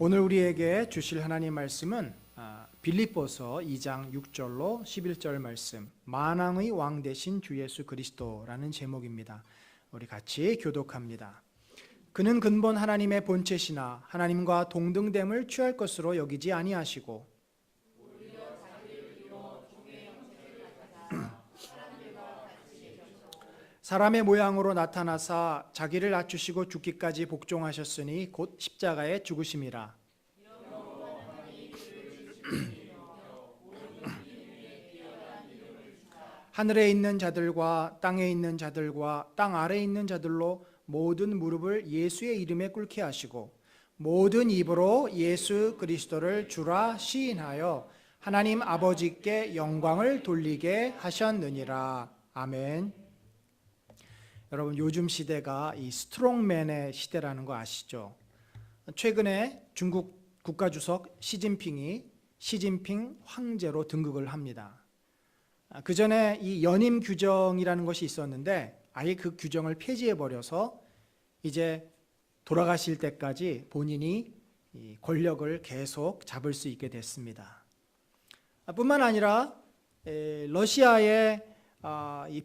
오늘 우리에게 주실 하나님 말씀은 빌립보서 2장 6절로 11절 말씀, 만왕의 왕 되신 주 예수 그리스도라는 제목입니다. 우리 같이 교독합니다. 그는 근본 하나님의 본체시나 하나님과 동등됨을 취할 것으로 여기지 아니하시고 사람의 모양으로 나타나사 자기를 낮추시고 죽기까지 복종하셨으니 곧 십자가에 죽으심이라. 하늘에 있는 자들과 땅에 있는 자들과 땅 아래에 있는 자들로 모든 무릎을 예수의 이름에 꿇게 하시고 모든 입으로 예수 그리스도를 주라 시인하여 하나님 아버지께 영광을 돌리게 하셨느니라. 아멘. 여러분, 요즘 시대가 이 스트롱맨의 시대라는 거 아시죠? 최근에 중국 국가주석 시진핑이 시진핑 황제로 등극을 합니다. 그 전에 이 연임 규정이라는 것이 있었는데 아예 그 규정을 폐지해버려서 이제 돌아가실 때까지 본인이 이 권력을 계속 잡을 수 있게 됐습니다. 뿐만 아니라 러시아의 이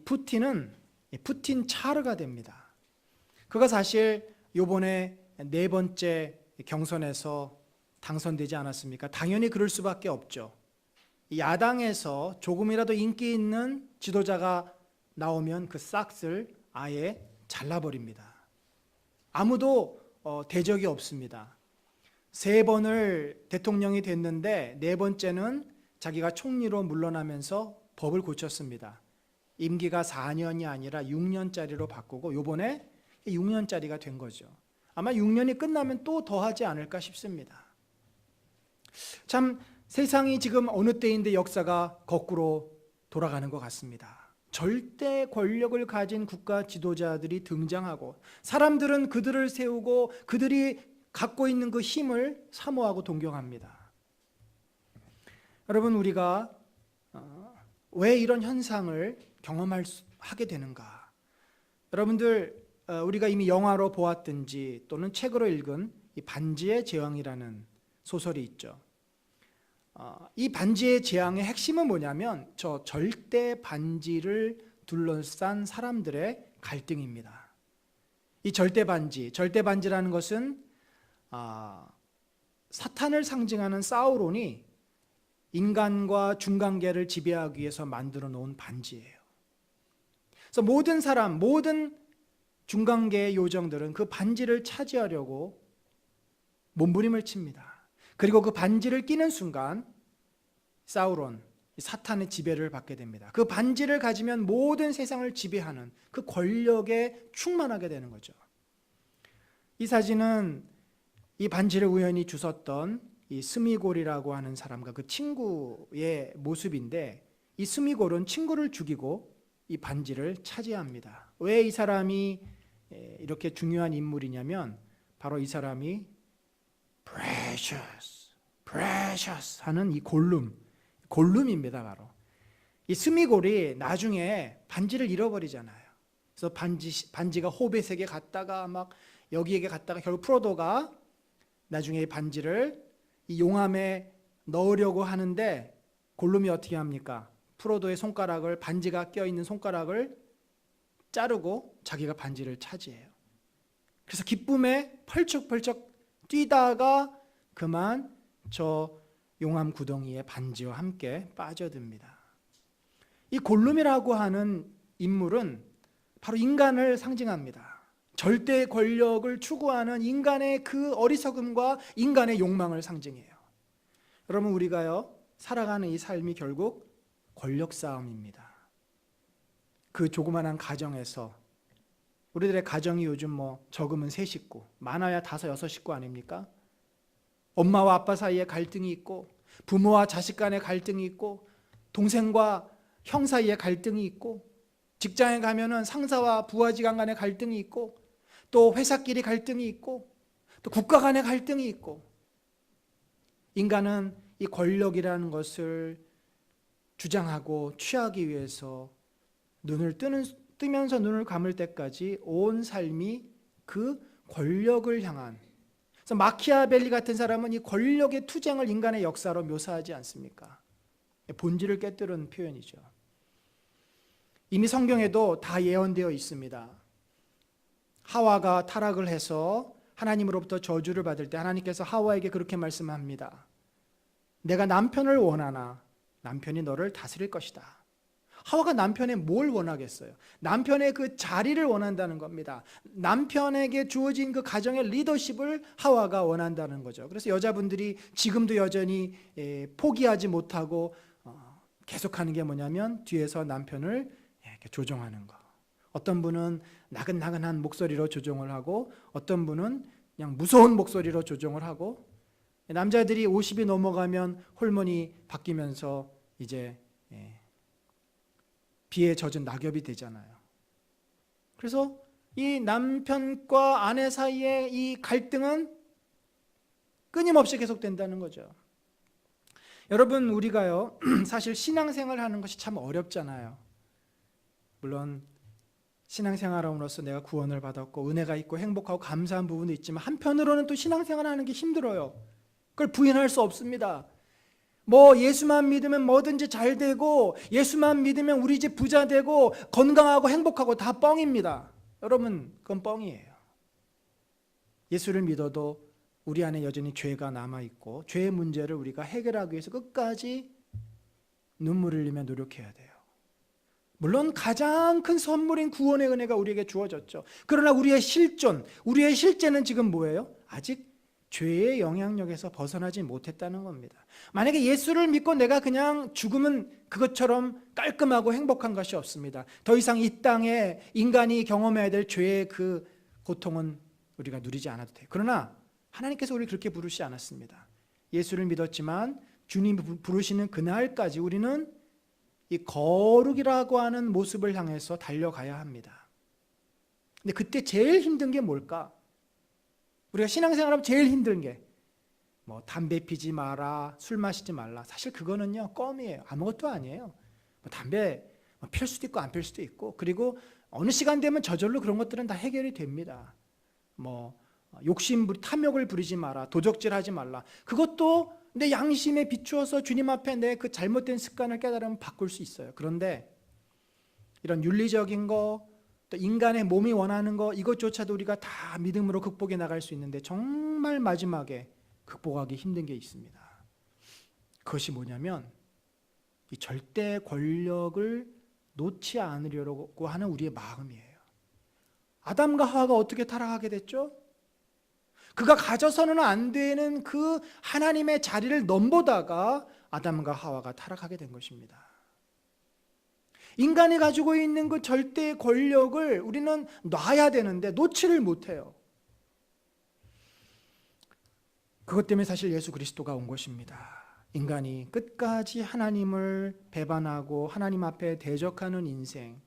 푸틴 차르가 됩니다. 그가 사실 이번에 4번째 경선에서 당선되지 않았습니까? 당연히 그럴 수밖에 없죠. 야당에서 조금이라도 인기 있는 지도자가 나오면 그 싹을 아예 잘라버립니다. 아무도 대적이 없습니다. 3번을 대통령이 됐는데 4번째는 자기가 총리로 물러나면서 법을 고쳤습니다. 임기가 4년이 아니라 6년짜리로 바꾸고 이번에 6년짜리가 된 거죠. 아마 6년이 끝나면 또 더 하지 않을까 싶습니다. 참 세상이 지금 어느 때인데 역사가 거꾸로 돌아가는 것 같습니다. 절대 권력을 가진 국가 지도자들이 등장하고 사람들은 그들을 세우고 그들이 갖고 있는 그 힘을 사모하고 동경합니다. 여러분, 우리가 왜 이런 현상을 하게 되는가? 여러분들, 우리가 이미 영화로 보았든지 또는 책으로 읽은 이 반지의 제왕이라는 소설이 있죠. 이 반지의 제왕의 핵심은 뭐냐면 저 절대 반지를 둘러싼 사람들의 갈등입니다. 이 절대 반지라는 것은 사탄을 상징하는 사우론이 인간과 중간계를 지배하기 위해서 만들어 놓은 반지예요. 그래서 모든 중간계의 요정들은 그 반지를 차지하려고 몸부림을 칩니다. 그리고 그 반지를 끼는 순간 사우론, 사탄의 지배를 받게 됩니다. 그 반지를 가지면 모든 세상을 지배하는 그 권력에 충만하게 되는 거죠. 이 사진은 이 반지를 우연히 주웠던 이 스미골이라고 하는 사람과 그 친구의 모습인데, 이 스미골은 친구를 죽이고 이 반지를 차지합니다. 왜 이 사람이 이렇게 중요한 인물이냐면 바로 이 사람이 precious 하는 이 골룸입니다. 바로 이 스미골이 나중에 반지를 잃어버리잖아요. 그래서 반지가 호벳에게 갔다가 막 여기에게 갔다가 결국 프로도가 나중에 이 반지를 이 용암에 넣으려고 하는데 골룸이 어떻게 합니까? 프로도의 손가락을, 반지가 껴있는 손가락을 자르고 자기가 반지를 차지해요. 그래서 기쁨에 펄쩍펄쩍 뛰다가 그만 저 용암 구덩이에 반지와 함께 빠져듭니다. 이 골룸이라고 하는 인물은 바로 인간을 상징합니다. 절대 권력을 추구하는 인간의 그 어리석음과 인간의 욕망을 상징해요. 여러분, 우리가요 살아가는 이 삶이 결국 권력 싸움입니다. 그 조그만한 가정에서, 우리들의 가정이 요즘 적으면 3식구, 많아야 5, 6식구 아닙니까? 엄마와 아빠 사이에 갈등이 있고, 부모와 자식 간의 갈등이 있고, 동생과 형 사이에 갈등이 있고, 직장에 가면은 상사와 부하지간 간의 갈등이 있고, 또 회사끼리 갈등이 있고, 또 국가 간의 갈등이 있고, 인간은 이 권력이라는 것을 주장하고 취하기 위해서 뜨면서 눈을 감을 때까지 온 삶이 그 권력을 향한, 그래서 마키아벨리 같은 사람은 이 권력의 투쟁을 인간의 역사로 묘사하지 않습니까? 본질을 꿰뚫은 표현이죠. 이미 성경에도 다 예언되어 있습니다. 하와가 타락을 해서 하나님으로부터 저주를 받을 때 하나님께서 하와에게 그렇게 말씀합니다. 내가 남편을 원하나 남편이 너를 다스릴 것이다. 하와가 남편의 뭘 원하겠어요? 남편의 그 자리를 원한다는 겁니다. 남편에게 주어진 그 가정의 리더십을 하와가 원한다는 거죠. 그래서 여자분들이 지금도 여전히 포기하지 못하고 계속하는 게 뭐냐면 뒤에서 남편을 이렇게 조종하는 거. 어떤 분은 나긋나긋한 목소리로 조종을 하고 어떤 분은 그냥 무서운 목소리로 조종을 하고, 남자들이 50이 넘어가면 호르몬이 바뀌면서 이제 비에 젖은 낙엽이 되잖아요. 그래서 이 남편과 아내 사이의 이 갈등은 끊임없이 계속된다는 거죠. 여러분, 우리가요 사실 신앙생활 하는 것이 참 어렵잖아요. 물론 신앙생활함으로써 내가 구원을 받았고 은혜가 있고 행복하고 감사한 부분도 있지만 한편으로는 또 신앙생활 하는 게 힘들어요. 그걸 부인할 수 없습니다. 예수만 믿으면 뭐든지 잘 되고 예수만 믿으면 우리 집 부자 되고 건강하고 행복하고 다 뻥입니다. 여러분, 그건 뻥이에요. 예수를 믿어도 우리 안에 여전히 죄가 남아있고 죄의 문제를 우리가 해결하기 위해서 끝까지 눈물 흘리며 노력해야 돼요. 물론 가장 큰 선물인 구원의 은혜가 우리에게 주어졌죠. 그러나 우리의 실존, 우리의 실제는 지금 뭐예요? 아직 죄의 영향력에서 벗어나지 못했다는 겁니다. 만약에 예수를 믿고 내가 그냥 죽으면 그것처럼 깔끔하고 행복한 것이 없습니다. 더 이상 이 땅에 인간이 경험해야 될 죄의 그 고통은 우리가 누리지 않아도 돼요. 그러나 하나님께서 우리를 그렇게 부르시지 않았습니다. 예수를 믿었지만 주님이 부르시는 그날까지 우리는 이 거룩이라고 하는 모습을 향해서 달려가야 합니다. 근데 그때 제일 힘든 게 뭘까? 우리가 신앙생활하면 제일 힘든 게 담배 피지 마라, 술 마시지 말라. 사실 그거는요 껌이에요. 아무것도 아니에요. 담배 필 수도 있고 안 필 수도 있고, 그리고 어느 시간 되면 저절로 그런 것들은 다 해결이 됩니다. 탐욕을 부리지 마라, 도적질하지 말라. 그것도 내 양심에 비추어서 주님 앞에 내 그 잘못된 습관을 깨달으면 바꿀 수 있어요. 그런데 이런 윤리적인 거, 또 인간의 몸이 원하는 거, 이것조차도 우리가 다 믿음으로 극복해 나갈 수 있는데 정말 마지막에 극복하기 힘든 게 있습니다. 그것이 뭐냐면 이 절대 권력을 놓지 않으려고 하는 우리의 마음이에요. 아담과 하와가 어떻게 타락하게 됐죠? 그가 가져서는 안 되는 그 하나님의 자리를 넘보다가 아담과 하와가 타락하게 된 것입니다. 인간이 가지고 있는 그 절대의 권력을 우리는 놔야 되는데 놓지를 못해요. 그것 때문에 사실 예수 그리스도가 온 것입니다. 인간이 끝까지 하나님을 배반하고 하나님 앞에 대적하는 인생,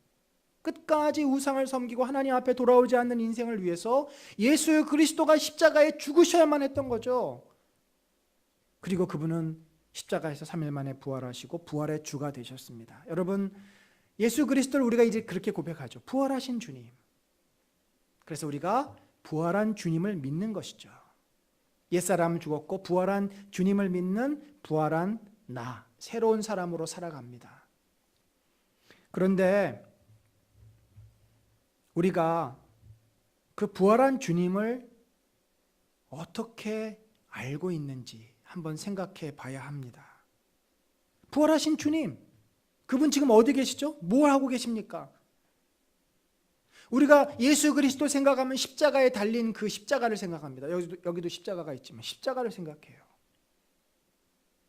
끝까지 우상을 섬기고 하나님 앞에 돌아오지 않는 인생을 위해서 예수 그리스도가 십자가에 죽으셔야만 했던 거죠. 그리고 그분은 십자가에서 3일 만에 부활하시고 부활의 주가 되셨습니다. 여러분, 예수 그리스도를 우리가 이제 그렇게 고백하죠. 부활하신 주님. 그래서 우리가 부활한 주님을 믿는 것이죠. 옛사람 죽었고 부활한 주님을 믿는 부활한 나, 새로운 사람으로 살아갑니다. 그런데 우리가 그 부활한 주님을 어떻게 알고 있는지 한번 생각해 봐야 합니다. 부활하신 주님, 그분 지금 어디 계시죠? 뭘 하고 계십니까? 우리가 예수 그리스도 생각하면 십자가에 달린 그 십자가를 생각합니다. 여기도 십자가가 있지만 십자가를 생각해요.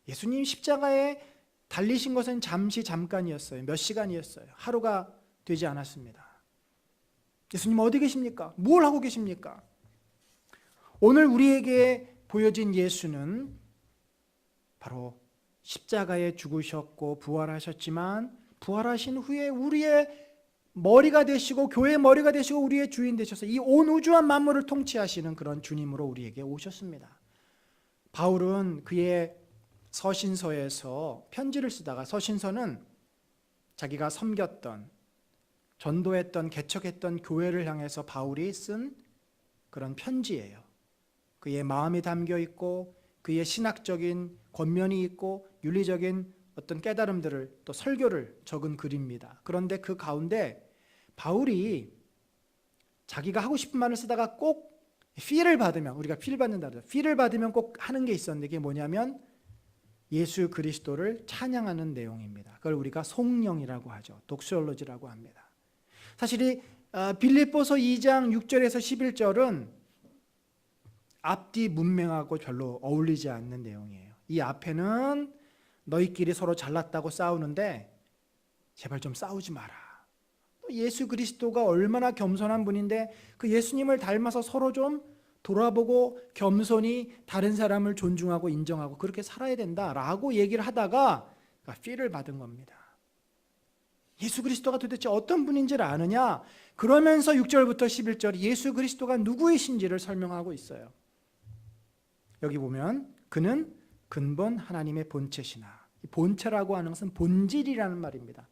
예수님 십자가에 달리신 것은 잠깐이었어요. 몇 시간이었어요. 하루가 되지 않았습니다. 예수님 어디 계십니까? 뭘 하고 계십니까? 오늘 우리에게 보여진 예수는 바로 십자가에 죽으셨고 부활하셨지만 부활하신 후에 우리의 머리가 되시고 교회의 머리가 되시고 우리의 주인 되셔서 이 온 우주와 만물을 통치하시는 그런 주님으로 우리에게 오셨습니다. 바울은 그의 서신서에서 편지를 쓰다가, 서신서는 자기가 섬겼던, 전도했던, 개척했던 교회를 향해서 바울이 쓴 그런 편지예요. 그의 마음이 담겨 있고 그의 신학적인 권면이 있고 윤리적인 어떤 깨달음들을 또 설교를 적은 글입니다. 그런데 그 가운데 바울이 자기가 하고 싶은 말을 쓰다가 꼭 필을 받으면, 우리가 필 받는다 그러죠. 필을 받으면 꼭 하는 게 있었는데 그게 뭐냐면 예수 그리스도를 찬양하는 내용입니다. 그걸 우리가 송영이라고 하죠. 독시올로지라고 합니다. 사실 이 빌립보서 2장 6절에서 11절은 앞뒤 문맥하고 별로 어울리지 않는 내용이에요. 이 앞에는 너희끼리 서로 잘났다고 싸우는데 제발 좀 싸우지 마라. 예수 그리스도가 얼마나 겸손한 분인데 그 예수님을 닮아서 서로 좀 돌아보고 겸손히 다른 사람을 존중하고 인정하고 그렇게 살아야 된다라고 얘기를 하다가 필을 받은 겁니다. 예수 그리스도가 도대체 어떤 분인지를 아느냐? 그러면서 6절부터 11절 예수 그리스도가 누구이신지를 설명하고 있어요. 여기 보면 그는 근본 하나님의 본체시나, 본체라고 하는 것은 본질이라는 말입니다.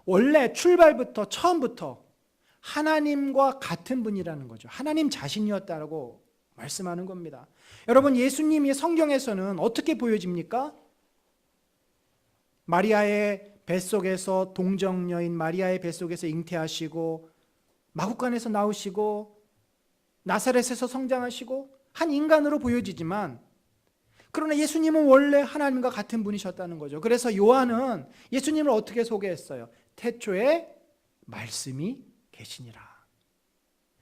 원래 출발부터 처음부터 하나님과 같은 분이라는 거죠. 하나님 자신이었다고 말씀하는 겁니다. 여러분, 예수님이 성경에서는 어떻게 보여집니까? 마리아의 뱃속에서, 동정녀인 마리아의 뱃속에서 잉태하시고 마구간에서 나오시고 나사렛에서 성장하시고 한 인간으로 보여지지만, 그러나 예수님은 원래 하나님과 같은 분이셨다는 거죠. 그래서 요한은 예수님을 어떻게 소개했어요? 태초에 말씀이 계시니라.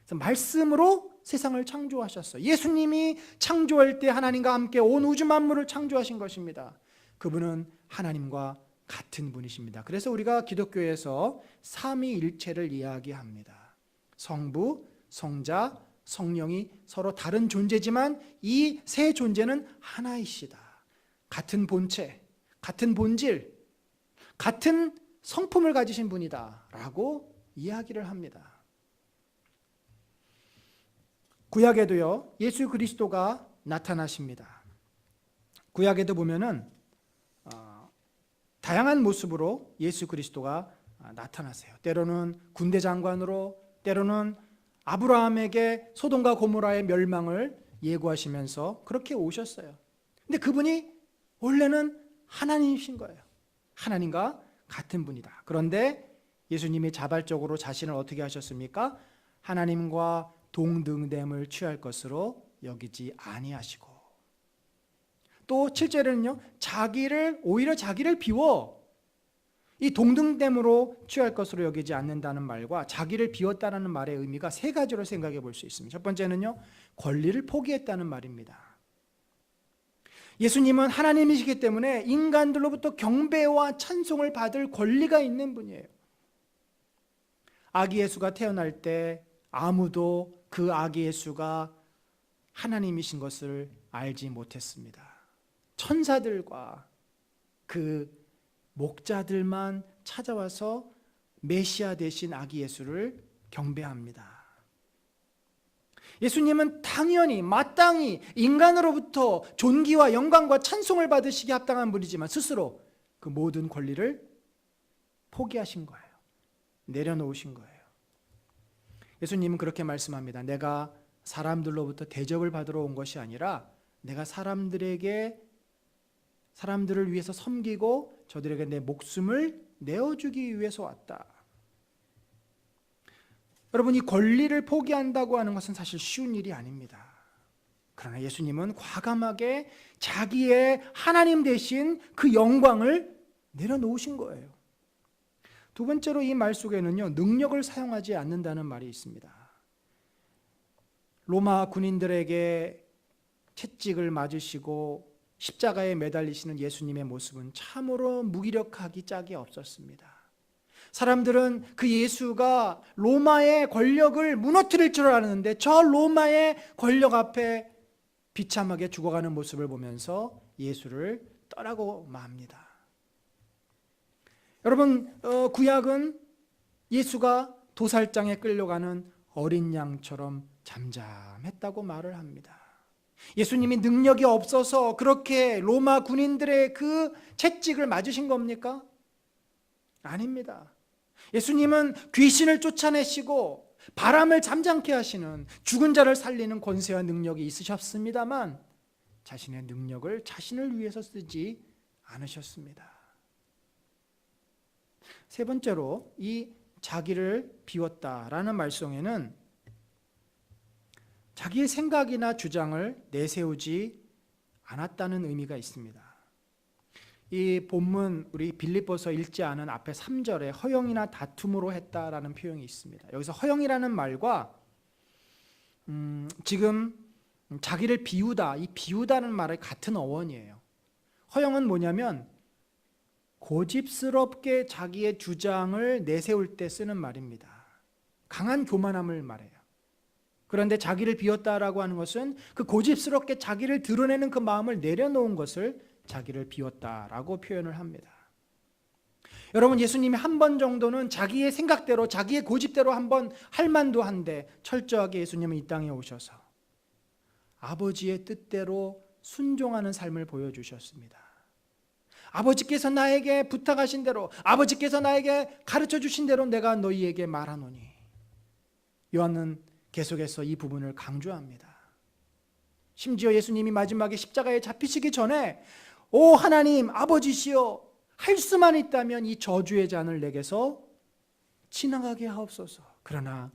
그래서 말씀으로 세상을 창조하셨어요. 예수님이 창조할 때 하나님과 함께 온 우주 만물을 창조하신 것입니다. 그분은 하나님과 같은 분이십니다. 그래서 우리가 기독교에서 삼위일체를 이야기합니다. 성부, 성자, 성령이 서로 다른 존재지만 이 세 존재는 하나이시다. 같은 본체, 같은 본질, 같은 성품을 가지신 분이다 라고 이야기를 합니다. 구약에도요, 예수 그리스도가 나타나십니다. 구약에도 보면은 다양한 모습으로 예수 그리스도가 나타나세요. 때로는 군대 장관으로, 때로는 아브라함에게 소돔과 고모라의 멸망을 예고하시면서 그렇게 오셨어요. 근데 그분이 원래는 하나님이신 거예요. 하나님과 같은 분이다. 그런데 예수님이 자발적으로 자신을 어떻게 하셨습니까? 하나님과 동등됨을 취할 것으로 여기지 아니하시고, 또 7절에는요, 오히려 자기를 비워 이 동등됨으로 취할 것으로 여기지 않는다는 말과 자기를 비웠다는 말의 의미가 세 가지로 생각해 볼 수 있습니다. 첫 번째는요, 권리를 포기했다는 말입니다. 예수님은 하나님이시기 때문에 인간들로부터 경배와 찬송을 받을 권리가 있는 분이에요. 아기 예수가 태어날 때 아무도 그 아기 예수가 하나님이신 것을 알지 못했습니다. 천사들과 그 목자들만 찾아와서 메시아 되신 아기 예수를 경배합니다. 예수님은 당연히 마땅히 인간으로부터 존귀와 영광과 찬송을 받으시기 합당한 분이지만 스스로 그 모든 권리를 포기하신 거예요. 내려놓으신 거예요. 예수님은 그렇게 말씀합니다. 내가 사람들로부터 대접을 받으러 온 것이 아니라 내가 사람들을 위해서 섬기고 저들에게 내 목숨을 내어주기 위해서 왔다. 여러분, 이 권리를 포기한다고 하는 것은 사실 쉬운 일이 아닙니다. 그러나 예수님은 과감하게 자기의 하나님 되신 그 영광을 내려놓으신 거예요. 두 번째로 이 말 속에는요, 능력을 사용하지 않는다는 말이 있습니다. 로마 군인들에게 채찍을 맞으시고 십자가에 매달리시는 예수님의 모습은 참으로 무기력하기 짝이 없었습니다. 사람들은 그 예수가 로마의 권력을 무너뜨릴 줄 알았는데 저 로마의 권력 앞에 비참하게 죽어가는 모습을 보면서 예수를 떠나고 맙니다. 여러분, 구약은 예수가 도살장에 끌려가는 어린 양처럼 잠잠했다고 말을 합니다. 예수님이 능력이 없어서 그렇게 로마 군인들의 그 채찍을 맞으신 겁니까? 아닙니다. 예수님은 귀신을 쫓아내시고 바람을 잠잠케 하시는, 죽은 자를 살리는 권세와 능력이 있으셨습니다만 자신의 능력을 자신을 위해서 쓰지 않으셨습니다. 세 번째로 이 자기를 비웠다라는 말씀에는 자기의 생각이나 주장을 내세우지 않았다는 의미가 있습니다. 이 본문 우리 빌립보서 읽지 않은 앞에 3절에 허영이나 다툼으로 했다라는 표현이 있습니다. 여기서 허영이라는 말과 지금 자기를 비우다, 이 비우다는 말의 같은 어원이에요. 허영은 뭐냐면 고집스럽게 자기의 주장을 내세울 때 쓰는 말입니다. 강한 교만함을 말해요. 그런데 자기를 비웠다라고 하는 것은 그 고집스럽게 자기를 드러내는 그 마음을 내려놓은 것을 자기를 비웠다라고 표현을 합니다. 여러분, 예수님이 한 번 정도는 자기의 생각대로, 자기의 고집대로 한번 할 만도 한데 철저하게 예수님은 이 땅에 오셔서 아버지의 뜻대로 순종하는 삶을 보여주셨습니다. 아버지께서 나에게 부탁하신 대로, 아버지께서 나에게 가르쳐 주신 대로 내가 너희에게 말하노니. 요한은 계속해서 이 부분을 강조합니다. 심지어 예수님이 마지막에 십자가에 잡히시기 전에 오 하나님 아버지시여, 할 수만 있다면 이 저주의 잔을 내게서 지나가게 하옵소서. 그러나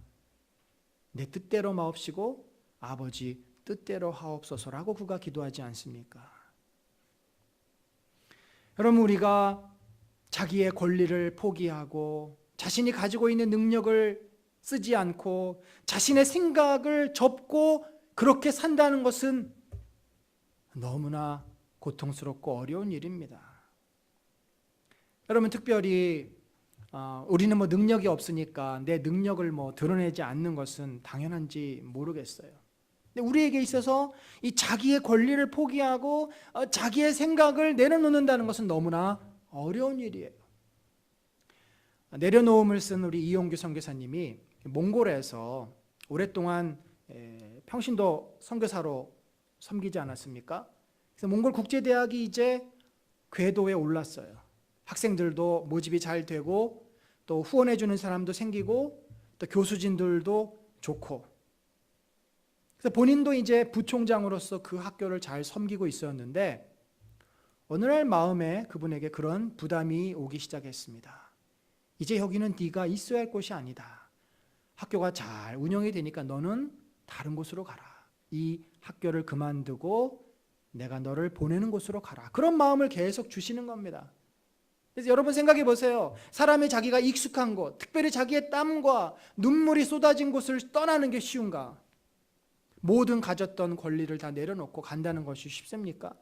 내 뜻대로 마옵시고 아버지 뜻대로 하옵소서라고 그가 기도하지 않습니까? 여러분, 우리가 자기의 권리를 포기하고 자신이 가지고 있는 능력을 쓰지 않고 자신의 생각을 접고 그렇게 산다는 것은 너무나 고통스럽고 어려운 일입니다. 여러분, 특별히 우리는 능력이 없으니까 내 능력을 드러내지 않는 것은 당연한지 모르겠어요. 근데 우리에게 있어서 이 자기의 권리를 포기하고 자기의 생각을 내려놓는다는 것은 너무나 어려운 일이에요. 내려놓음을 쓴 우리 이용규 선교사님이 몽골에서 오랫동안 평신도 선교사로 섬기지 않았습니까? 그래서 몽골 국제대학이 이제 궤도에 올랐어요. 학생들도 모집이 잘 되고 또 후원해 주는 사람도 생기고 또 교수진들도 좋고, 그래서 본인도 이제 부총장으로서 그 학교를 잘 섬기고 있었는데 어느 날 마음에 그분에게 그런 부담이 오기 시작했습니다. 이제 여기는 네가 있어야 할 곳이 아니다. 학교가 잘 운영이 되니까 너는 다른 곳으로 가라. 이 학교를 그만두고 내가 너를 보내는 곳으로 가라. 그런 마음을 계속 주시는 겁니다. 그래서 여러분 생각해 보세요. 사람이 자기가 익숙한 곳, 특별히 자기의 땀과 눈물이 쏟아진 곳을 떠나는 게 쉬운가? 모든 가졌던 권리를 다 내려놓고 간다는 것이 쉽습니까?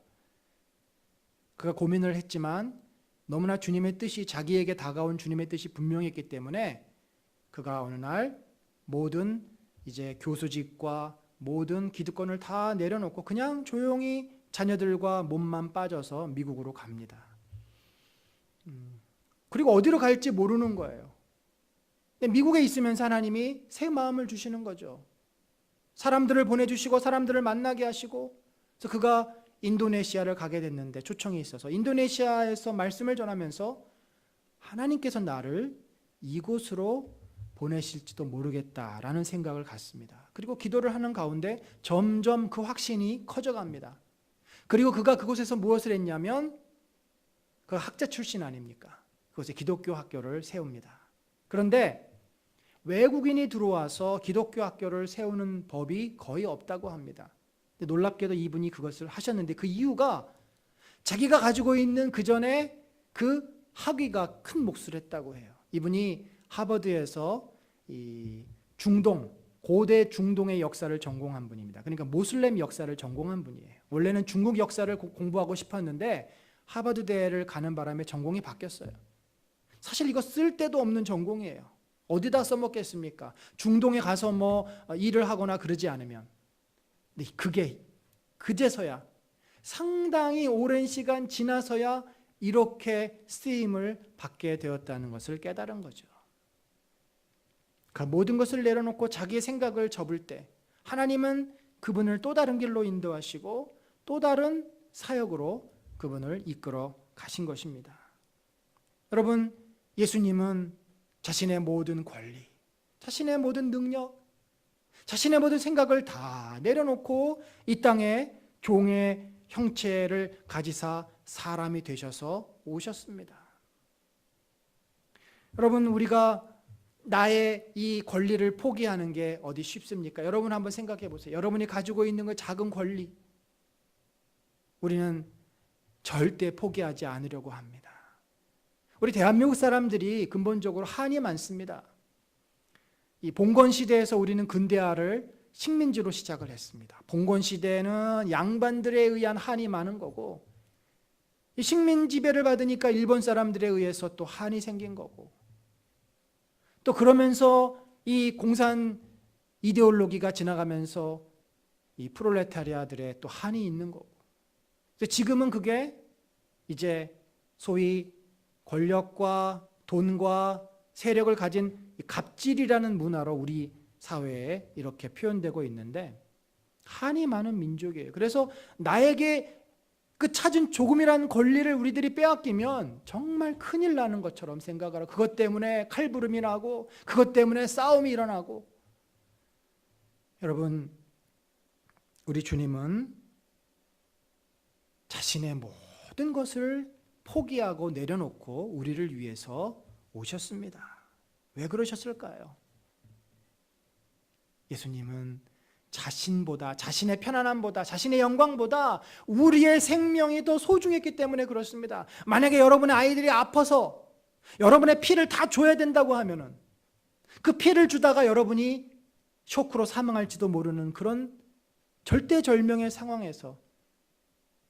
그가 고민을 했지만 너무나 주님의 뜻이, 자기에게 다가온 주님의 뜻이 분명했기 때문에 그가 어느 날 모든 이제 교수직과 모든 기득권을 다 내려놓고 그냥 조용히 자녀들과 몸만 빠져서 미국으로 갑니다. 그리고 어디로 갈지 모르는 거예요. 근데 미국에 있으면서 하나님이 새 마음을 주시는 거죠. 사람들을 보내주시고 사람들을 만나게 하시고, 그래서 그가 인도네시아를 가게 됐는데 초청이 있어서 인도네시아에서 말씀을 전하면서 하나님께서 나를 이곳으로 보내실지도 모르겠다라는 생각을 갖습니다. 그리고 기도를 하는 가운데 점점 그 확신이 커져갑니다. 그리고 그가 그곳에서 무엇을 했냐면 그 학자 출신 아닙니까? 그곳에 기독교 학교를 세웁니다. 그런데 외국인이 들어와서 기독교 학교를 세우는 법이 거의 없다고 합니다. 근데 놀랍게도 이분이 그것을 하셨는데 그 이유가 자기가 가지고 있는 그 전에 그 학위가 큰 몫을 했다고 해요. 이분이 하버드에서 이 중동, 고대 중동의 역사를 전공한 분입니다. 그러니까 모슬렘 역사를 전공한 분이에요. 원래는 중국 역사를 공부하고 싶었는데 하버드대를 가는 바람에 전공이 바뀌었어요. 사실 이거 쓸 데도 없는 전공이에요. 어디다 써먹겠습니까? 중동에 가서 일을 하거나 그러지 않으면. 근데 그게 그제서야 상당히 오랜 시간 지나서야 이렇게 쓰임을 받게 되었다는 것을 깨달은 거죠. 그 모든 것을 내려놓고 자기의 생각을 접을 때 하나님은 그분을 또 다른 길로 인도하시고 또 다른 사역으로 그분을 이끌어 가신 것입니다. 여러분, 예수님은 자신의 모든 권리, 자신의 모든 능력, 자신의 모든 생각을 다 내려놓고 이 땅에 종의 형체를 가지사 사람이 되셔서 오셨습니다. 여러분, 우리가 나의 이 권리를 포기하는 게 어디 쉽습니까? 여러분 한번 생각해 보세요. 여러분이 가지고 있는 그 작은 권리, 우리는 절대 포기하지 않으려고 합니다. 우리 대한민국 사람들이 근본적으로 한이 많습니다. 이 봉건 시대에서 우리는 근대화를 식민지로 시작을 했습니다. 봉건 시대에는 양반들에 의한 한이 많은 거고, 이 식민 지배를 받으니까 일본 사람들에 의해서 또 한이 생긴 거고, 또 그러면서 이 공산 이데올로기가 지나가면서 이 프롤레타리아들의 또 한이 있는 거고, 지금은 그게 이제 소위 권력과 돈과 세력을 가진 갑질이라는 문화로 우리 사회에 이렇게 표현되고 있는데, 한이 많은 민족이에요. 그래서 나에게 그 찾은 조금이라는 권리를 우리들이 빼앗기면 정말 큰일 나는 것처럼 생각을 하고, 그것 때문에 칼부름이 나고, 그것 때문에 싸움이 일어나고. 여러분, 우리 주님은 자신의 모든 것을 포기하고 내려놓고 우리를 위해서 오셨습니다. 왜 그러셨을까요? 예수님은 자신보다, 자신의 편안함보다, 자신의 영광보다 우리의 생명이 더 소중했기 때문에 그렇습니다. 만약에 여러분의 아이들이 아파서 여러분의 피를 다 줘야 된다고 하면은, 그 피를 주다가 여러분이 쇼크로 사망할지도 모르는 그런 절대절명의 상황에서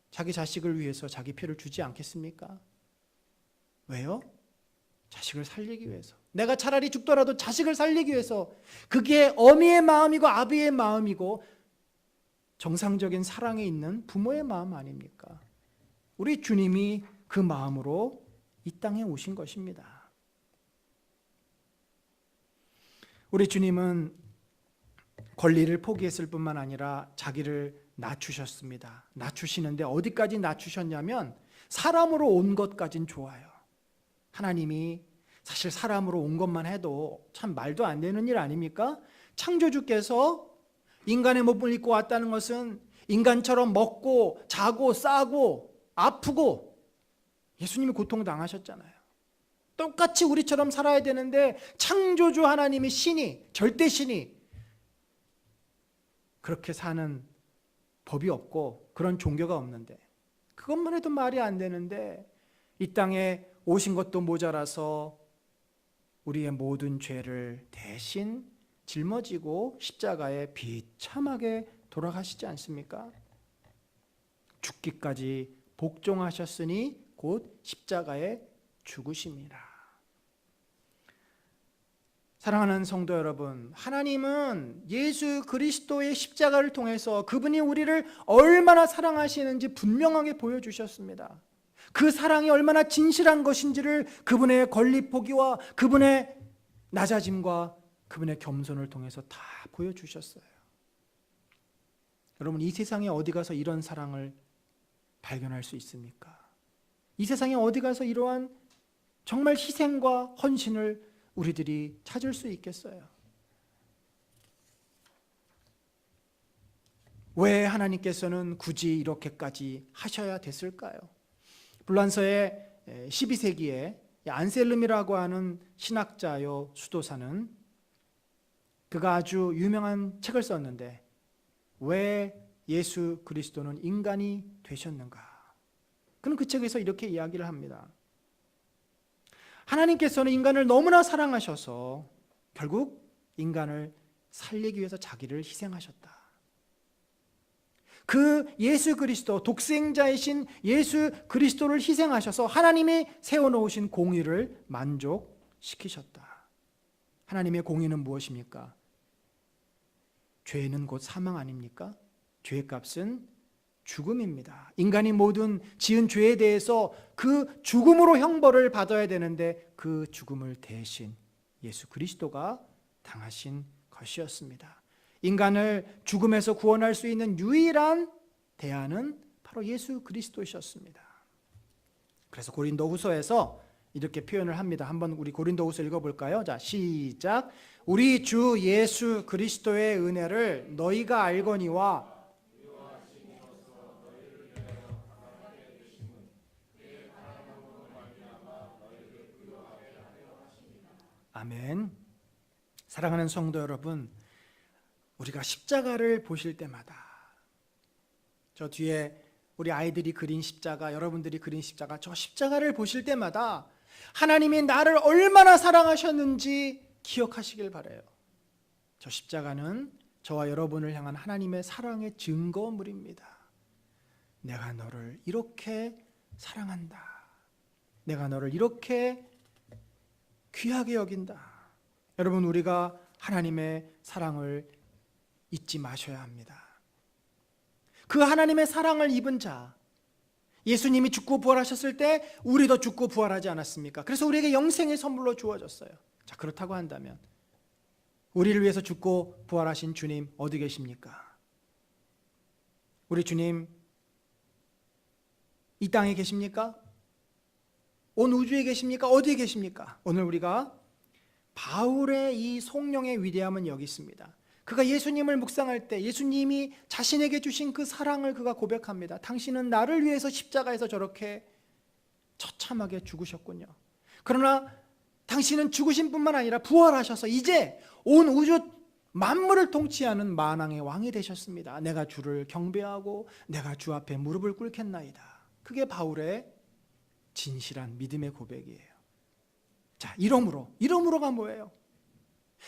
자기 자식을 위해서 자기 피를 주지 않겠습니까? 왜요? 자식을 살리기 위해서. 내가 차라리 죽더라도 자식을 살리기 위해서. 그게 어미의 마음이고 아비의 마음이고 정상적인 사랑에 있는 부모의 마음 아닙니까? 우리 주님이 그 마음으로 이 땅에 오신 것입니다. 우리 주님은 권리를 포기했을 뿐만 아니라 자기를 낮추셨습니다. 낮추시는데 어디까지 낮추셨냐면 사람으로 온 것까진 좋아요. 하나님이 사실 사람으로 온 것만 해도 참 말도 안 되는 일 아닙니까? 창조주께서 인간의 몸을 입고 왔다는 것은 인간처럼 먹고 자고 싸고 아프고, 예수님이 고통당하셨잖아요. 똑같이 우리처럼 살아야 되는데 창조주 하나님이 신이, 절대신이 그렇게 사는 법이 없고 그런 종교가 없는데, 그것만 해도 말이 안 되는데 이 땅에 오신 것도 모자라서 우리의 모든 죄를 대신 짊어지고 십자가에 비참하게 돌아가시지 않습니까? 죽기까지 복종하셨으니 곧 십자가에 죽으심이라. 사랑하는 성도 여러분, 하나님은 예수 그리스도의 십자가를 통해서 그분이 우리를 얼마나 사랑하시는지 분명하게 보여주셨습니다. 그 사랑이 얼마나 진실한 것인지를 그분의 권리 포기와 그분의 낮아짐과 그분의 겸손을 통해서 다 보여주셨어요. 여러분, 이 세상에 어디 가서 이런 사랑을 발견할 수 있습니까? 이 세상에 어디 가서 이러한 정말 희생과 헌신을 우리들이 찾을 수 있겠어요? 왜 하나님께서는 굳이 이렇게까지 하셔야 됐을까요? 불란서의 12세기에 안셀름이라고 하는 신학자요 수도사는 그가 아주 유명한 책을 썼는데, 왜 예수 그리스도는 인간이 되셨는가? 그는 그 책에서 이렇게 이야기를 합니다. 하나님께서는 인간을 너무나 사랑하셔서 결국 인간을 살리기 위해서 자기를 희생하셨다. 그 예수 그리스도, 독생자이신 예수 그리스도를 희생하셔서 하나님이 세워놓으신 공의를 만족시키셨다. 하나님의 공의는 무엇입니까? 죄는 곧 사망 아닙니까? 죄의 값은 죽음입니다. 인간이 모든 지은 죄에 대해서 그 죽음으로 형벌을 받아야 되는데 그 죽음을 대신 예수 그리스도가 당하신 것이었습니다. 인간을 죽음에서 구원할 수 있는 유일한 대안은 바로 예수 그리스도이셨습니다. 그래서 고린도후서에서 이렇게 표현을 합니다. 한번 우리 고린도후서 읽어볼까요? 자, 시작. 우리 주 예수 그리스도의 은혜를 너희가 알거니와 아멘. 사랑하는 성도 여러분, 우리가 십자가를 보실 때마다 저 뒤에 우리 아이들이 그린 십자가, 여러분들이 그린 십자가, 저 십자가를 보실 때마다 하나님이 나를 얼마나 사랑하셨는지 기억하시길 바라요. 저 십자가는 저와 여러분을 향한 하나님의 사랑의 증거물입니다. 내가 너를 이렇게 사랑한다. 내가 너를 이렇게 귀하게 여긴다. 여러분, 우리가 하나님의 사랑을 잊지 마셔야 합니다. 그 하나님의 사랑을 입은 자, 예수님이 죽고 부활하셨을 때 우리도 죽고 부활하지 않았습니까? 그래서 우리에게 영생의 선물로 주어졌어요. 자, 그렇다고 한다면 우리를 위해서 죽고 부활하신 주님 어디 계십니까? 우리 주님 이 땅에 계십니까? 온 우주에 계십니까? 어디에 계십니까? 오늘 우리가 바울의 이 성령의 위대함은 여기 있습니다. 그가 예수님을 묵상할 때 예수님이 자신에게 주신 그 사랑을 그가 고백합니다. 당신은 나를 위해서 십자가에서 저렇게 처참하게 죽으셨군요. 그러나 당신은 죽으신 뿐만 아니라 부활하셔서 이제 온 우주 만물을 통치하는 만왕의 왕이 되셨습니다. 내가 주를 경배하고 내가 주 앞에 무릎을 꿇겠나이다. 그게 바울의 진실한 믿음의 고백이에요. 자, 이러므로가 뭐예요?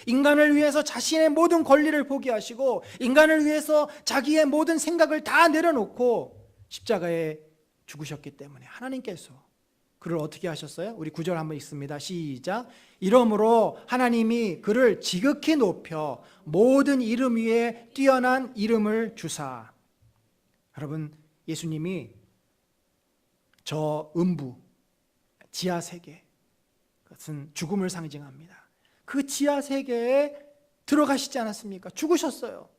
인간을 위해서 자신의 모든 권리를 포기하시고 인간을 위해서 자기의 모든 생각을 다 내려놓고 십자가에 죽으셨기 때문에 하나님께서 그를 어떻게 하셨어요? 우리 9절 한번 읽습니다. 시작. 이러므로 하나님이 그를 지극히 높여 모든 이름 위에 뛰어난 이름을 주사. 여러분, 예수님이 저 음부, 지하 세계, 그것은 죽음을 상징합니다. 그 지하 세계에 들어가시지 않았습니까? 죽으셨어요.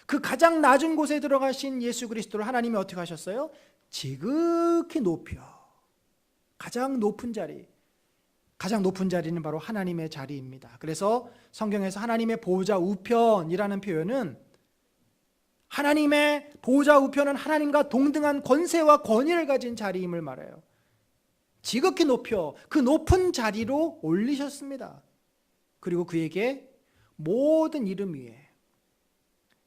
그 가장 낮은 곳에 들어가신 예수 그리스도를 하나님이 어떻게 하셨어요? 지극히 높여. 가장 높은 자리는 바로 하나님의 자리입니다. 그래서 성경에서 하나님의 보좌 우편이라는 표현은 하나님의 보좌 우편은 하나님과 동등한 권세와 권위를 가진 자리임을 말해요. 지극히 높여 그 높은 자리로 올리셨습니다. 그리고 그에게 모든 이름 위에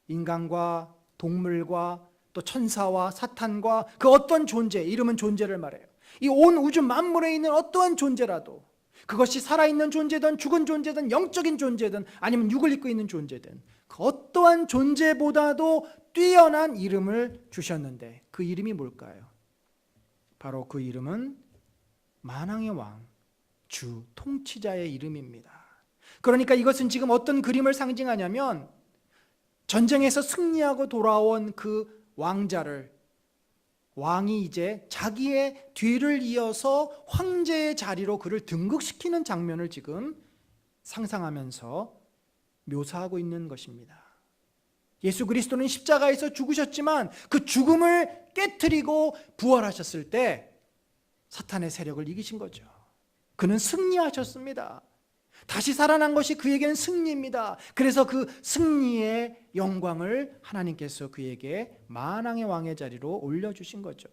인간과 동물과 또 천사와 사탄과 그 어떤 존재, 이름은 존재를 말해요. 이 온 우주 만물에 있는 어떠한 존재라도 그것이 살아있는 존재든 죽은 존재든 영적인 존재든 아니면 육을 입고 있는 존재든 그 어떠한 존재보다도 뛰어난 이름을 주셨는데 그 이름이 뭘까요? 바로 그 이름은 만왕의 왕, 주 통치자의 이름입니다. 그러니까 이것은 지금 어떤 그림을 상징하냐면 전쟁에서 승리하고 돌아온 그 왕이 이제 자기의 뒤를 이어서 황제의 자리로 그를 등극시키는 장면을 지금 상상하면서 묘사하고 있는 것입니다. 예수 그리스도는 십자가에서 죽으셨지만 그 죽음을 깨트리고 부활하셨을 때 사탄의 세력을 이기신 거죠. 그는 승리하셨습니다. 다시 살아난 것이 그에게는 승리입니다. 그래서 그 승리의 영광을 하나님께서 그에게 만왕의 왕의 자리로 올려주신 거죠.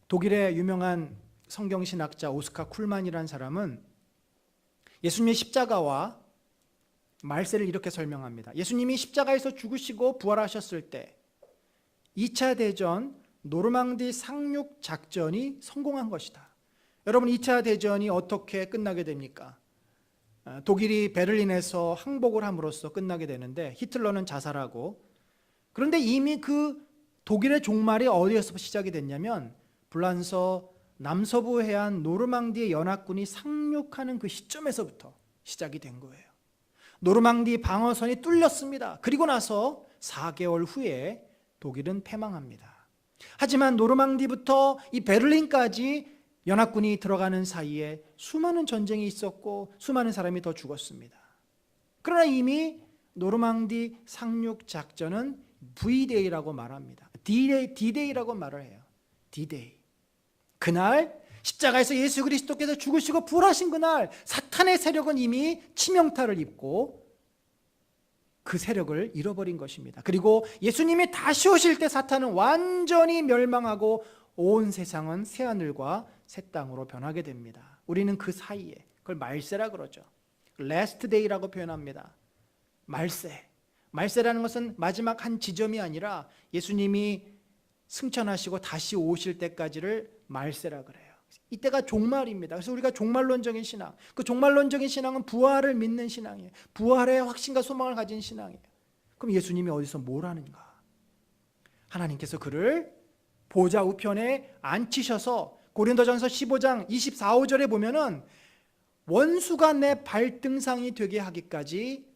독일의 유명한 성경신학자 오스카 쿨만이라는 사람은 예수님의 십자가와 말세를 이렇게 설명합니다. 예수님이 십자가에서 죽으시고 부활하셨을 때 2차 대전 노르망디 상륙 작전이 성공한 것이다. 여러분, 2차 대전이 어떻게 끝나게 됩니까? 독일이 베를린에서 항복을 함으로써 끝나게 되는데 히틀러는 자살하고, 그런데 이미 그 독일의 종말이 어디에서 시작이 됐냐면 불란서 남서부 해안 노르망디의 연합군이 상륙하는 그 시점에서부터 시작이 된 거예요. 노르망디 방어선이 뚫렸습니다. 그리고 나서 4개월 후에 독일은 패망합니다. 하지만 노르망디부터 이 베를린까지 연합군이 들어가는 사이에 수많은 전쟁이 있었고 수많은 사람이 더 죽었습니다. 그러나 이미 노르망디 상륙 작전은 V-Day라고 말합니다. D-Day라고 말을 해요. D-Day. 그날 십자가에서 예수 그리스도께서 죽으시고 부활하신 그날 사탄의 세력은 이미 치명타를 입고 그 세력을 잃어버린 것입니다. 그리고 예수님이 다시 오실 때 사탄은 완전히 멸망하고 온 세상은 새하늘과 새 땅으로 변하게 됩니다. 우리는 그 사이에, 그걸 말세라 그러죠. Last day라고 표현합니다. 말세라는 것은 마지막 한 지점이 아니라 예수님이 승천하시고 다시 오실 때까지를 말세라 그래요. 이때가 종말입니다. 그래서 우리가 종말론적인 신앙, 그 종말론적인 신앙은 부활을 믿는 신앙이에요. 부활의 확신과 소망을 가진 신앙이에요. 그럼 예수님이 어디서 뭘 하는가? 하나님께서 그를 보좌 우편에 앉히셔서 고린도전서 15장 24~25절에 보면은 원수가 내 발등상이 되게 하기까지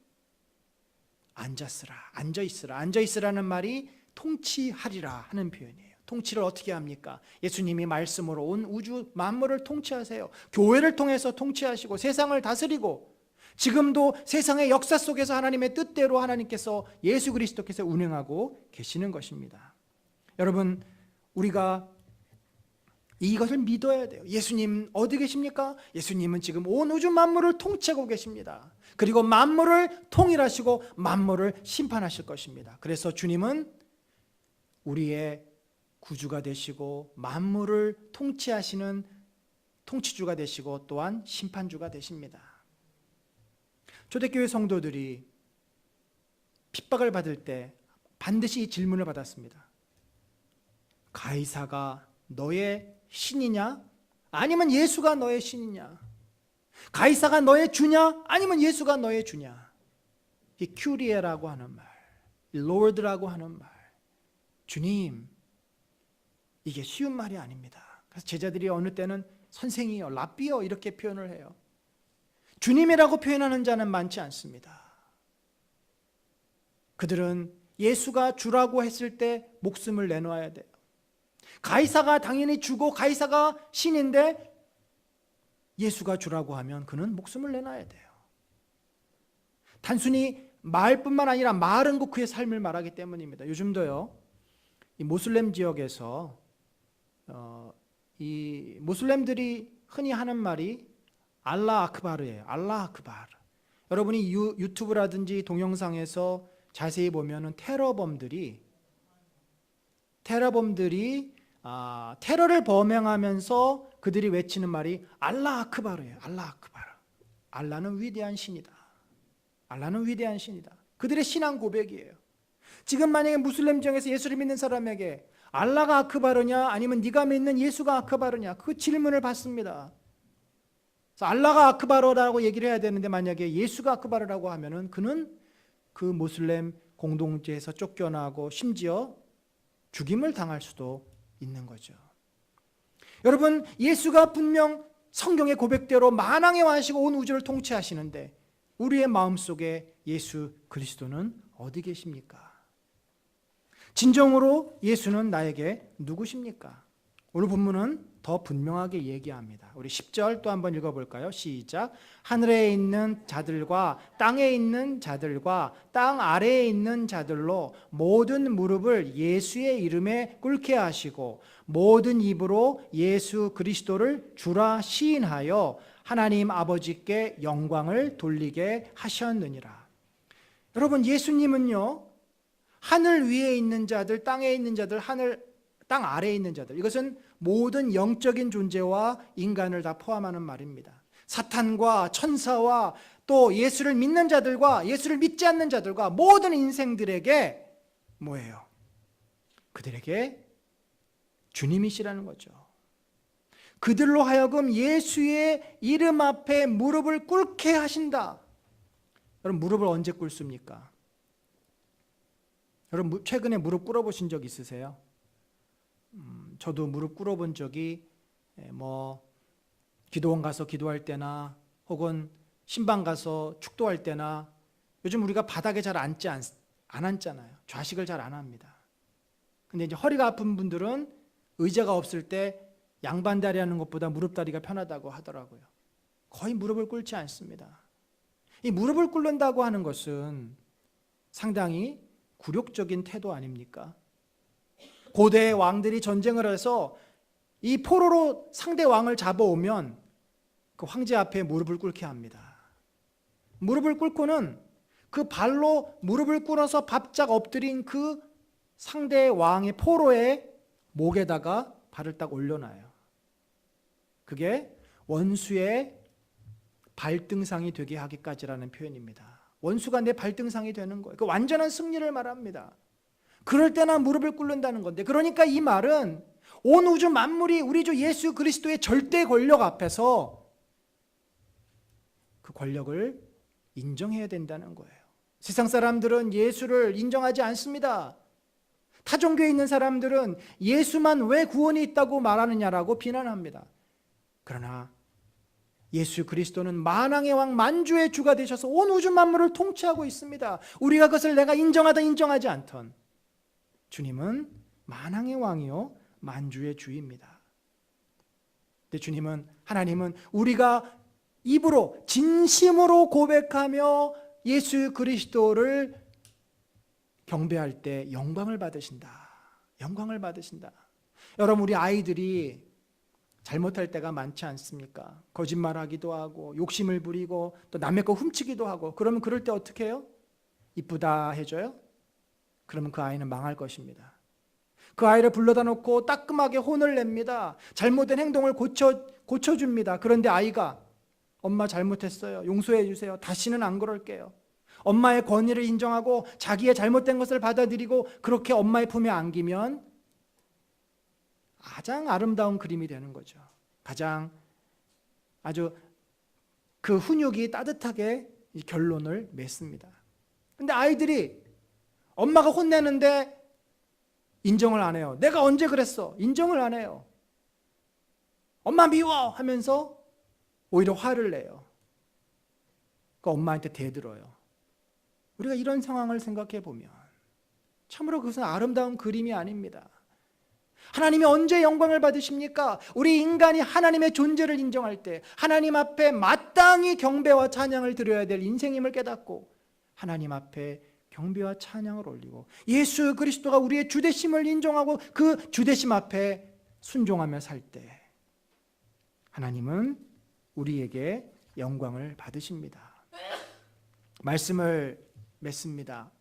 앉아있으라는 말이 통치하리라 하는 표현이에요. 통치를 어떻게 합니까? 예수님이 말씀으로 온 우주 만물을 통치하세요. 교회를 통해서 통치하시고 세상을 다스리고 지금도 세상의 역사 속에서 하나님의 뜻대로 하나님께서 예수 그리스도께서 운행하고 계시는 것입니다. 여러분, 우리가 이것을 믿어야 돼요. 예수님 어디 계십니까? 예수님은 지금 온 우주 만물을 통치하고 계십니다. 그리고 만물을 통일하시고 만물을 심판하실 것입니다. 그래서 주님은 우리의 구주가 되시고 만물을 통치하시는 통치주가 되시고 또한 심판주가 되십니다. 초대교회 성도들이 핍박을 받을 때 반드시 이 질문을 받았습니다. 가이사가 너의 신이냐? 아니면 예수가 너의 신이냐? 가이사가 너의 주냐? 아니면 예수가 너의 주냐? 이 큐리에라고 하는 말, 이 로드라고 하는 말, 주님, 이게 쉬운 말이 아닙니다. 그래서 제자들이 어느 때는 선생이요, 랍비요 이렇게 표현을 해요. 주님이라고 표현하는 자는 많지 않습니다. 그들은 예수가 주라고 했을 때 목숨을 내놓아야 돼요. 가이사가 당연히 주고 가이사가 신인데 예수가 주라고 하면 그는 목숨을 내놔야 돼요. 단순히 말뿐만 아니라 말은 곧 그의 삶을 말하기 때문입니다. 요즘도요, 이 모슬렘 지역에서 이 모슬렘들이 흔히 하는 말이 알라 아크바르예요. 알라 아크바르. 여러분이 유튜브라든지 동영상에서 자세히 보면은 테러범들이 테러를 범행하면서 그들이 외치는 말이 알라 아크바르예요. 알라 아크바르. 알라는 위대한 신이다. 알라는 위대한 신이다. 그들의 신앙 고백이에요. 지금 만약에 무슬림 지역에서 예수를 믿는 사람에게 알라가 아크바르냐 아니면 네가 믿는 예수가 아크바르냐 그 질문을 받습니다. 그래서 알라가 아크바르라고 얘기를 해야 되는데 만약에 예수가 아크바르라고 하면은 그는 그 모슬렘 공동체에서 쫓겨나고 심지어 죽임을 당할 수도 있는 거죠. 여러분, 예수가 분명 성경의 고백대로 만왕의 왕이시고 온 우주를 통치하시는데 우리의 마음속에 예수 그리스도는 어디 계십니까? 진정으로 예수는 나에게 누구십니까? 오늘 본문은 더 분명하게 얘기합니다. 우리 10절 또 한번 읽어볼까요? 시작. 하늘에 있는 자들과 땅에 있는 자들과 땅 아래에 있는 자들로 모든 무릎을 예수의 이름에 꿇게 하시고 모든 입으로 예수 그리스도를 주라 시인하여 하나님 아버지께 영광을 돌리게 하셨느니라. 여러분, 예수님은요, 하늘 위에 있는 자들, 땅에 있는 자들, 땅 아래에 있는 자들, 이것은 모든 영적인 존재와 인간을 다 포함하는 말입니다. 사탄과 천사와 또 예수를 믿는 자들과 예수를 믿지 않는 자들과 모든 인생들에게 뭐예요? 그들에게 주님이시라는 거죠. 그들로 하여금 예수의 이름 앞에 무릎을 꿇게 하신다. 여러분, 무릎을 언제 꿇습니까? 여러분, 최근에 무릎 꿇어보신 적 있으세요? 저도 무릎 꿇어본 적이 기도원 가서 기도할 때나 혹은 신방 가서 축도할 때나, 요즘 우리가 바닥에 잘 안 앉잖아요. 좌식을 잘 안 합니다. 근데 이제 허리가 아픈 분들은 의자가 없을 때 양반다리 하는 것보다 무릎다리가 편하다고 하더라고요. 거의 무릎을 꿇지 않습니다. 이 무릎을 꿇는다고 하는 것은 상당히 굴욕적인 태도 아닙니까? 고대 왕들이 전쟁을 해서 이 포로로 상대 왕을 잡아오면 그 황제 앞에 무릎을 꿇게 합니다. 무릎을 꿇고는 그 발로 무릎을 꿇어서 바짝 엎드린 그 상대 왕의 포로의 목에다가 발을 딱 올려놔요. 그게 원수의 발등상이 되게 하기까지라는 표현입니다. 원수가 내 발등상이 되는 거예요. 그 완전한 승리를 말합니다. 그럴 때나 무릎을 꿇는다는 건데, 그러니까 이 말은 온 우주 만물이 우리 주 예수 그리스도의 절대 권력 앞에서 그 권력을 인정해야 된다는 거예요. 세상 사람들은 예수를 인정하지 않습니다. 타종교에 있는 사람들은 예수만 왜 구원이 있다고 말하느냐라고 비난합니다. 그러나 예수 그리스도는 만왕의 왕 만주의 주가 되셔서 온 우주 만물을 통치하고 있습니다. 우리가 그것을 내가 인정하든 인정하지 않든 주님은 만왕의 왕이요 만주의 주입니다. 근데 주님은, 하나님은 우리가 입으로 진심으로 고백하며 예수 그리스도를 경배할 때 영광을 받으신다. 영광을 받으신다. 여러분, 우리 아이들이 잘못할 때가 많지 않습니까? 거짓말하기도 하고 욕심을 부리고 또 남의 거 훔치기도 하고, 그러면 그럴 때 어떻게 해요? 이쁘다 해줘요? 그러면 그 아이는 망할 것입니다. 그 아이를 불러다 놓고 따끔하게 혼을 냅니다. 잘못된 행동을 고쳐줍니다. 그런데 아이가 엄마 잘못했어요. 용서해 주세요. 다시는 안 그럴게요. 엄마의 권위를 인정하고 자기의 잘못된 것을 받아들이고 그렇게 엄마의 품에 안기면 가장 아름다운 그림이 되는 거죠. 가장 아주 그 훈육이 따뜻하게 결론을 맺습니다. 근데 아이들이 엄마가 혼내는데 인정을 안 해요. 내가 언제 그랬어? 인정을 안 해요. 엄마 미워 하면서 오히려 화를 내요. 그 엄마한테 대들어요. 우리가 이런 상황을 생각해 보면 참으로 그것은 아름다운 그림이 아닙니다. 하나님이 언제 영광을 받으십니까? 우리 인간이 하나님의 존재를 인정할 때, 하나님 앞에 마땅히 경배와 찬양을 드려야 될 인생임을 깨닫고 하나님 앞에 경배와 찬양을 올리고 예수 그리스도가 우리의 주되심을 인정하고 그 주되심 앞에 순종하며 살 때 하나님은 우리에게 영광을 받으십니다. 말씀을 맺습니다.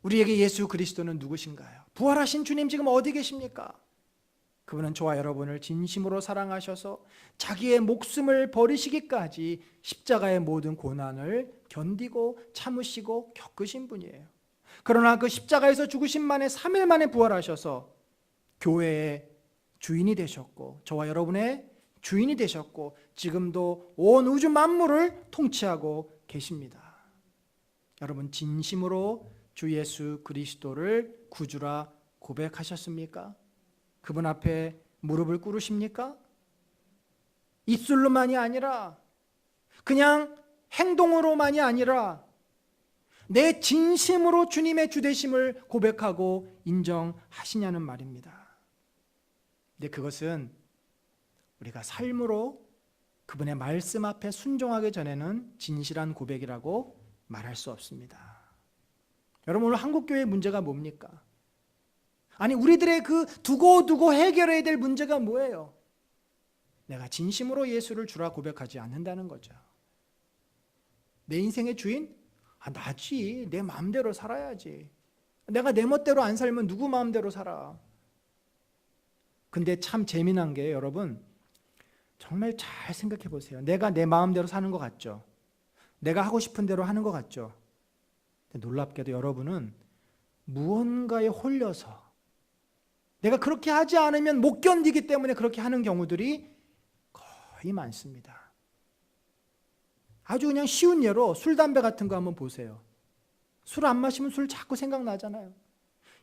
우리에게 예수 그리스도는 누구신가요? 부활하신 주님 지금 어디 계십니까? 그분은 저와 여러분을 진심으로 사랑하셔서 자기의 목숨을 버리시기까지 십자가의 모든 고난을 견디고 참으시고 겪으신 분이에요. 그러나 그 십자가에서 죽으신 만에 3일 만에 부활하셔서 교회의 주인이 되셨고 저와 여러분의 주인이 되셨고 지금도 온 우주 만물을 통치하고 계십니다. 여러분, 진심으로 주 예수 그리스도를 구주라 고백하셨습니까? 그분 앞에 무릎을 꿇으십니까? 입술로만이 아니라 그냥 행동으로만이 아니라 내 진심으로 주님의 주되심을 고백하고 인정하시냐는 말입니다. 근데 그것은 우리가 삶으로 그분의 말씀 앞에 순종하기 전에는 진실한 고백이라고 말할 수 없습니다. 여러분, 오늘 한국교회의 문제가 뭡니까? 아니, 우리들의 그 두고두고 해결해야 될 문제가 뭐예요? 내가 진심으로 예수를 주라 고백하지 않는다는 거죠. 내 인생의 주인? 나지. 내 마음대로 살아야지. 내가 내 멋대로 안 살면 누구 마음대로 살아? 근데 참 재미난 게 여러분, 정말 잘 생각해 보세요. 내가 내 마음대로 사는 것 같죠? 내가 하고 싶은 대로 하는 것 같죠? 근데 놀랍게도 여러분은 무언가에 홀려서 내가 그렇게 하지 않으면 못 견디기 때문에 그렇게 하는 경우들이 거의 많습니다. 아주 그냥 쉬운 예로 술, 담배 같은 거 한번 보세요. 술 안 마시면 술 자꾸 생각나잖아요.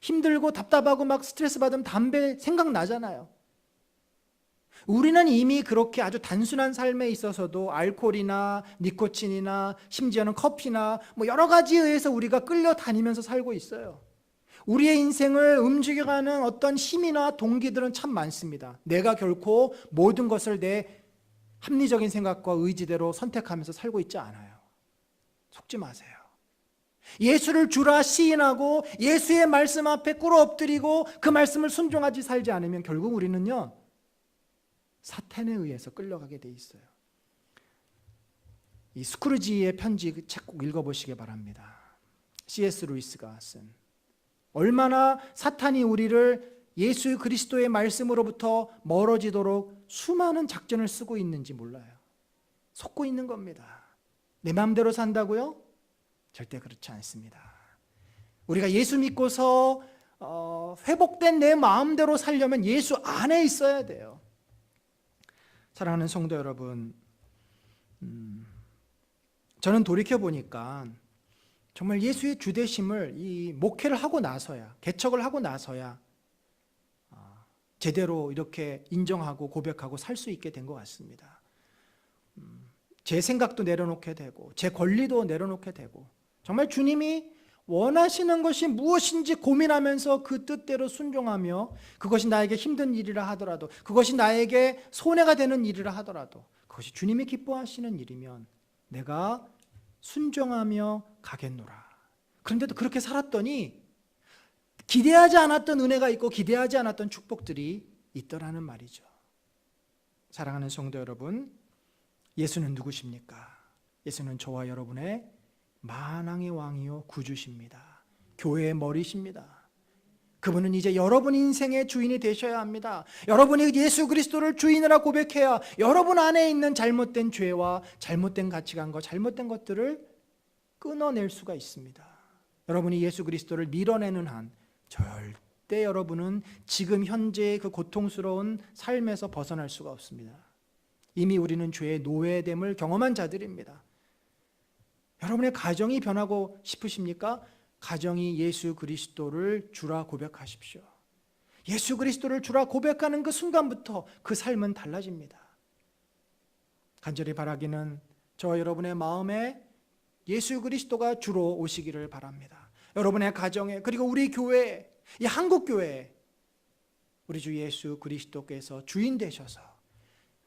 힘들고 답답하고 막 스트레스 받으면 담배 생각나잖아요. 우리는 이미 그렇게 아주 단순한 삶에 있어서도 알코올이나 니코틴이나 심지어는 커피나 뭐 여러 가지에 의해서 우리가 끌려다니면서 살고 있어요. 우리의 인생을 움직여가는 어떤 힘이나 동기들은 참 많습니다. 내가 결코 모든 것을 내 합리적인 생각과 의지대로 선택하면서 살고 있지 않아요. 속지 마세요. 예수를 주라 시인하고 예수의 말씀 앞에 꿇어 엎드리고 그 말씀을 순종하지 살지 않으면 결국 우리는요, 사탄에 의해서 끌려가게 돼 있어요. 이 스크루지의 편지 그 책 꼭 읽어보시기 바랍니다. C.S. 루이스가 쓴, 얼마나 사탄이 우리를 예수 그리스도의 말씀으로부터 멀어지도록 수많은 작전을 쓰고 있는지 몰라요. 속고 있는 겁니다. 내 마음대로 산다고요? 절대 그렇지 않습니다. 우리가 예수 믿고서 회복된 내 마음대로 살려면 예수 안에 있어야 돼요. 사랑하는 성도 여러분, 저는 돌이켜보니까 정말 예수의 주되심을 이 목회를 하고 나서야, 개척을 하고 나서야 제대로 이렇게 인정하고 고백하고 살 수 있게 된 것 같습니다. 제 생각도 내려놓게 되고 제 권리도 내려놓게 되고 정말 주님이 원하시는 것이 무엇인지 고민하면서 그 뜻대로 순종하며 그것이 나에게 힘든 일이라 하더라도 그것이 나에게 손해가 되는 일이라 하더라도 그것이 주님이 기뻐하시는 일이면 내가 순종하며 가겠노라. 그런데도 그렇게 살았더니 기대하지 않았던 은혜가 있고 기대하지 않았던 축복들이 있더라는 말이죠. 사랑하는 성도 여러분, 예수는 누구십니까? 예수는 저와 여러분의 만왕의 왕이요 구주십니다. 교회의 머리십니다. 그분은 이제 여러분 인생의 주인이 되셔야 합니다. 여러분이 예수 그리스도를 주인이라 고백해야 여러분 안에 있는 잘못된 죄와 잘못된 가치관과 잘못된 것들을 끊어낼 수가 있습니다. 여러분이 예수 그리스도를 밀어내는 한 절대 여러분은 지금 현재의 그 고통스러운 삶에서 벗어날 수가 없습니다. 이미 우리는 죄의 노예됨을 경험한 자들입니다. 여러분의 가정이 변하고 싶으십니까? 가정이 예수 그리스도를 주라 고백하십시오. 예수 그리스도를 주라 고백하는 그 순간부터 그 삶은 달라집니다. 간절히 바라기는 저와 여러분의 마음에 예수 그리스도가 주로 오시기를 바랍니다. 여러분의 가정에 그리고 우리 교회에, 이 한국교회에 우리 주 예수 그리스도께서 주인 되셔서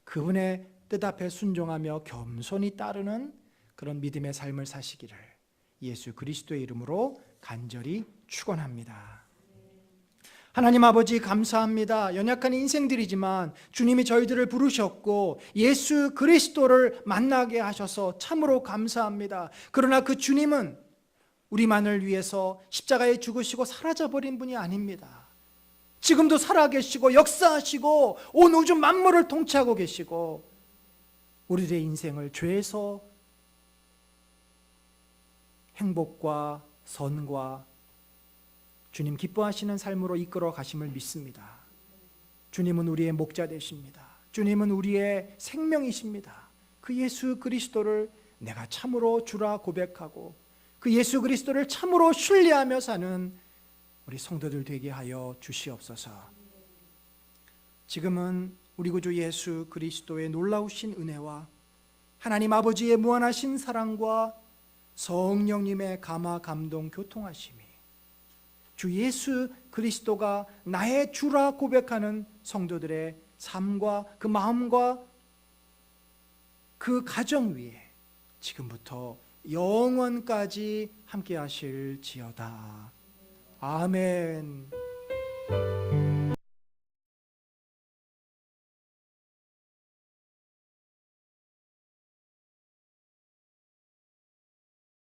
그분의 뜻 앞에 순종하며 겸손히 따르는 그런 믿음의 삶을 사시기를 예수 그리스도의 이름으로 간절히 축원합니다. 하나님 아버지 감사합니다. 연약한 인생들이지만 주님이 저희들을 부르셨고 예수 그리스도를 만나게 하셔서 참으로 감사합니다. 그러나 그 주님은 우리만을 위해서 십자가에 죽으시고 사라져버린 분이 아닙니다. 지금도 살아계시고 역사하시고 온 우주 만물을 통치하고 계시고 우리들의 인생을 죄에서 행복과 선과 주님 기뻐하시는 삶으로 이끌어 가심을 믿습니다. 주님은 우리의 목자 되십니다. 주님은 우리의 생명이십니다. 그 예수 그리스도를 내가 참으로 주라 고백하고 그 예수 그리스도를 참으로 신뢰하며 사는 우리 성도들 되게 하여 주시옵소서. 지금은 우리 구주 예수 그리스도의 놀라우신 은혜와 하나님 아버지의 무한하신 사랑과 성령님의 감화 감동 교통하심이 주 예수 그리스도가 나의 주라 고백하는 성도들의 삶과 그 마음과 그 가정 위에 지금부터 영원까지 함께 하실지어다. 아멘.